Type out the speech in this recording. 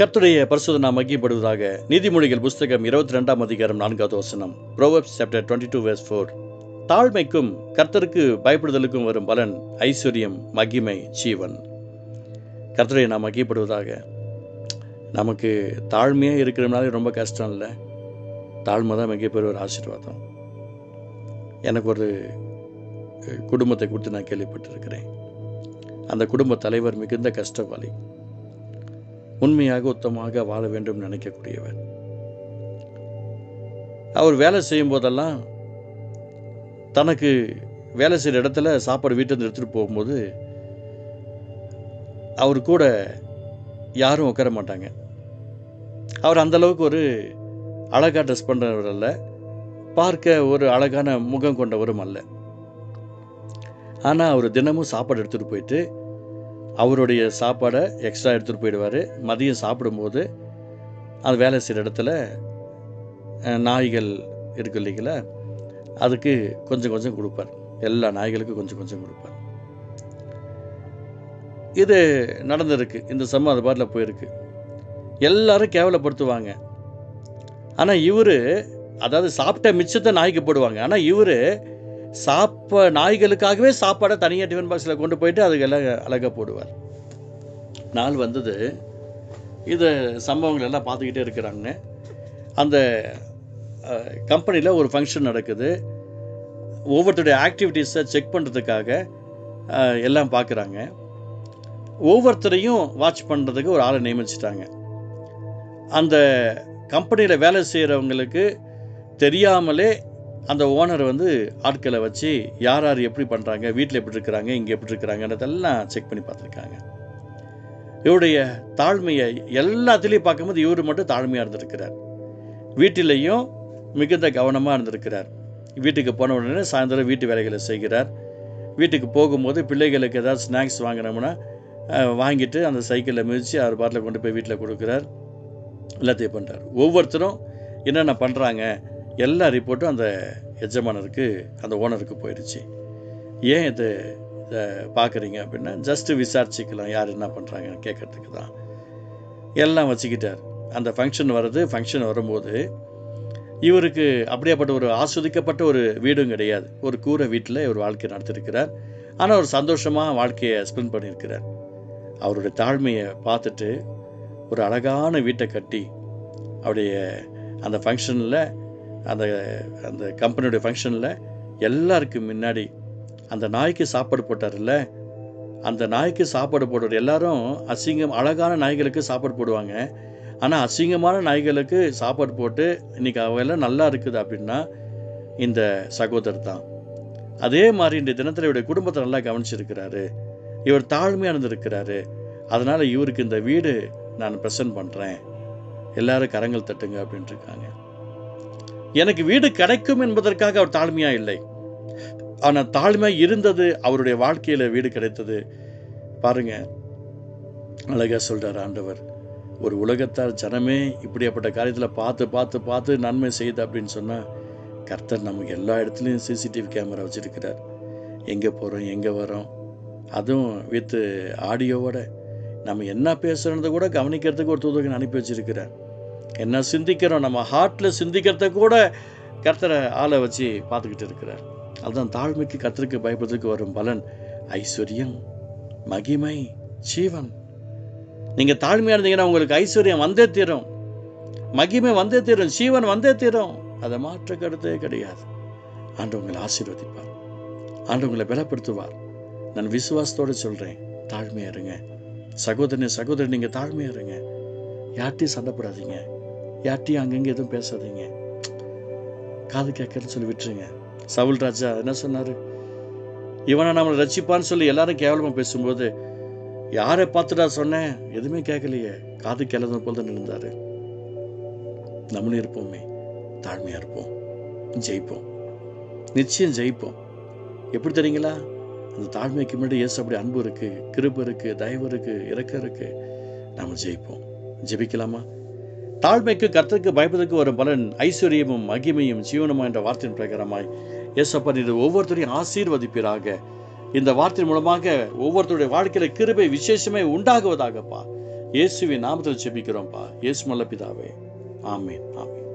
கர்த்தருடைய பரிசுத்த நாமம் மகிமைப்படுவதாக. நீதிமொழிகள் புஸ்தகம் 22ஆம் அதிகாரம் 4வது வசனம். Proverbs chapter 22 verse 4. தாழ்மைக்கும் கர்த்தருக்கு பயப்படுதலுக்கும் வரும் பலன் ஐஸ்வர்யம், மகிமை, ஜீவன். கர்த்தருடைய நாமம் மகிமைப்படுவதாக. நமக்கு தாழ்மையாக இருக்கிறதுனால ரொம்ப கஷ்டம் இல்லை. தாழ்மை தான் மிகப்பெரிய ஒரு ஆசீர்வாதம். எனக்கு ஒரு குடும்பத்தை குறித்து நான் கேள்விப்பட்டிருக்கிறேன். அந்த குடும்ப தலைவர் மிகுந்த கஷ்டவாளி. உண்மையாக உத்தமமாக வாழ வேண்டும் நினைக்கக்கூடியவர். அவர் வேலை செய்யும் போதெல்லாம் தனக்கு வேலை செய்கிற இடத்துல சாப்பாடு வீட்டில் எடுத்துகிட்டு போகும்போது அவர் கூட யாரும் உட்கார மாட்டாங்க. அவர் அந்தளவுக்கு ஒரு அழகாக ட்ரெஸ் பண்ணுறவர் அல்ல, பார்க்க ஒரு அழகான முகம் கொண்டவரும் அல்ல. ஆனால் அவர் தினமும் சாப்பாடு எடுத்துகிட்டு போயிட்டு அவருடைய சாப்பாடை எக்ஸ்ட்ரா எடுத்துகிட்டு போயிடுவார். மதியம் சாப்பிடும்போது அது வேலை செய்கிற இடத்துல நாய்கள் இருக்கு இல்லைங்களா, அதுக்கு கொஞ்சம் கொஞ்சம் கொடுப்பார். எல்லா நாய்களுக்கும் கொஞ்சம் கொஞ்சம் கொடுப்பார். இது நடந்திருக்கு. இந்த சம்பவம் அது பாட்டில் போயிருக்கு. எல்லாரும் கேவலப்படுத்துவாங்க. ஆனால் இவர், அதாவது சாப்பிட்ட மிச்சத்தை நாய்க்கு போடுவாங்க. ஆனால் இவர் நாய்களுக்காகவே சாப்பாடை தனியாக டிஃபன் பாக்ஸில் கொண்டு போயிட்டு அதுக்கு எல்லாம் அழகாக போடுவார். நாள் வந்தது, இந்த சம்பவங்கள் எல்லாம் பார்த்துக்கிட்டே இருக்கிறாங்க. அந்த கம்பெனியில் ஒரு ஃபங்க்ஷன் நடக்குது. ஒவ்வொருத்தருடைய ஆக்டிவிட்டீஸை செக் பண்ணுறதுக்காக எல்லாம் பார்க்குறாங்க. ஒவ்வொருத்தரையும் வாட்ச் பண்ணுறதுக்கு ஒரு ஆளை நியமிச்சிட்டாங்க. அந்த கம்பெனியில் வேலை செய்கிறவங்களுக்கு தெரியாமலே அந்த ஓனர் ஆட்களை வச்சு யார் யார் எப்படி பண்ணுறாங்க, வீட்டில் எப்படி இருக்கிறாங்க, இங்கே எப்படி இருக்கிறாங்கன்றதெல்லாம் செக் பண்ணி பார்த்துருக்காங்க. இவருடைய தாழ்மையை எல்லாத்துலேயும் பார்க்கும்போது இவர் மட்டும் தாழ்மையாக இருந்திருக்கிறார். வீட்டிலையும் மிகுந்த கவனமாக இருந்திருக்கிறார். வீட்டுக்கு போன உடனே சாயந்தரம் வீட்டு வேலைகளை செய்கிறார். வீட்டுக்கு போகும்போது பிள்ளைகளுக்கு ஏதாவது ஸ்நாக்ஸ் வாங்கினோம்னா வாங்கிட்டு அந்த சைக்கிளில் மிதித்து அவர் பாட்டில் கொண்டு போய் வீட்டில் கொடுக்குறார். எல்லாத்தையும் பண்ணுறார். ஒவ்வொருத்தரும் என்னென்ன பண்ணுறாங்க எல்லா ரிப்போர்ட்டும் அந்த எஜமானருக்கு, அந்த ஓனருக்கு போயிடுச்சு. ஏன் இதை பார்க்குறீங்க அப்படின்னா, ஜஸ்ட்டு விசாரிச்சிக்கலாம் யார் என்ன பண்ணுறாங்கன்னு கேட்குறதுக்கு தான். எல்லாம் வச்சுக்கிட்டார். அந்த ஃபங்க்ஷன் வரும்போது இவருக்கு அப்படியேப்பட்ட ஒரு ஆஸ்வதிக்கப்பட்ட ஒரு வீடும் கிடையாது. ஒரு கூரை வீட்டில் இவர் வாழ்க்கையை நடத்திருக்கிறார். ஆனால் ஒரு சந்தோஷமாக வாழ்க்கையை ஸ்பெண்ட் பண்ணியிருக்கிறார். அவருடைய தாழ்மையை பார்த்துட்டு ஒரு அழகான வீட்டை கட்டி அவருடைய அந்த ஃபங்க்ஷனில், அந்த கம்பெனியுடைய ஃபங்க்ஷனில் எல்லாருக்கும் முன்னாடி அந்த நாய்க்கு சாப்பாடு போட்டார்ல, அந்த நாய்க்கு சாப்பாடு போடுற எல்லாரும் அழகான நாய்களுக்கு சாப்பாடு போடுவாங்க. ஆனால் அசிங்கமான நாய்களுக்கு சாப்பாடு போட்டு இன்றைக்கி அவையெல்லாம் நல்லா இருக்குது அப்படின்னா இந்த சகோதரர் தான். அதே மாதிரி இந்த தினத்தில் இவருடைய குடும்பத்தை நல்லா கவனிச்சிருக்கிறாரு. இவர் தாழ்மையாக இருந்திருக்கிறாரு. அதனால் இவருக்கு இந்த வீடு நான் ப்ரெசன்ட் பண்ணுறேன், எல்லாரும் கரங்கள் தட்டுங்க அப்படின்ட்டு இருக்காங்க. எனக்கு வீடு கிடைக்கும் என்பதற்காக அவர் தாழ்மையாக இல்லை. ஆனால் தாழ்மையாக இருந்தது, அவருடைய வாழ்க்கையில் வீடு கிடைத்தது. பாருங்க, அழகாக சொல்கிறார் ஆண்டவர். ஒரு உலகத்தார் ஜனமே இப்படியாப்பட்ட காரியத்தில் பார்த்து பார்த்து பார்த்து நன்மை செய்யுது அப்படின்னு சொன்னால், கர்த்தர் நமக்கு எல்லா இடத்துலையும் சிசிடிவி கேமரா வச்சுருக்கிறார். எங்கே போகிறோம், எங்கே வரோம், அதுவும் வித் ஆடியோவோட நம்ம என்ன பேசுகிறத கூட கவனிக்கிறதுக்கு ஒரு தூதகன் அனுப்பி வச்சிருக்கிறார். என்ன சிந்திக்கிறோம், நம்ம ஹார்ட்டில் சிந்திக்கிறத கூட கர்த்தரை ஆளை வச்சு பார்த்துக்கிட்டு இருக்கிறார். அதுதான் தாழ்மைக்கு கர்த்தருக்கு பயப்படுறதுக்கு வரும் பலன் ஐஸ்வர்யம், மகிமை, ஜீவன். நீங்கள் தாழ்மையாக இருந்தீங்கன்னா உங்களுக்கு ஐஸ்வர்யம் வந்தே தீரும், மகிமை வந்தே தீரும், ஜீவன் வந்தே தீரும். அதை மாற்ற கருத்தே கிடையாது. ஆண்டவர் உங்களை ஆசீர்வதிப்பார், ஆண்டவர் உங்களை பலப்படுத்துவார். நான் விசுவாசத்தோடு சொல்கிறேன், தாழ்மையாக இருங்க. சகோதரன் நீங்கள் தாழ்மையாக இருங்க. யார்ட்டையும் சண்டைப்படாதீங்க, யார்ட்டையும் அங்கங்கே எதுவும் பேசாதீங்க. காது கேட்கறன்னு சொல்லி விட்டுருங்க. சவுல் ராஜா என்ன சொன்னார்? இவனை நம்மளை ரட்சிப்பான்னு சொல்லி எல்லாரும் கேவலமாக பேசும்போது யாரை பார்த்துட்டா சொன்னேன், எதுவுமே கேட்கலையே, காது கேளது போல் தான் இருந்தார். நம்மளும் இருப்போமே, தாழ்மையாக இருப்போம், ஜெயிப்போம், நிச்சயம் ஜெயிப்போம். எப்படி தெரியுங்களா? அந்த தாழ்மைக்கு முன்னாடி இயேசு அப்படி அன்பு இருக்குது, கிருபை இருக்குது, தயவு இருக்குது, இரக்கம் இருக்குது. நம்ம ஜெயிப்போம். ஜெபிக்கலாமா? தாழ்மைக்கு கர்த்தருக்கு பயப்பதற்கு வரும் பலன் ஐஸ்வர்யமும் மகிமையும் ஜீவனமா என்ற வார்த்தையின் பிரகாரமாய் இயேசப்பா இது ஒவ்வொருத்தரையும் ஆசீர்வதிப்பீராக. இந்த வார்த்தை மூலமாக ஒவ்வொருத்தருடைய வாழ்க்கையில கிருபை விசேஷமே உண்டாகுவதாகப்பா. இயேசுவின் நாமத்தில் ஜெபிக்கிறோம்ப்பா. இயேசு நல்ல பிதாவே. ஆமென், ஆமென்.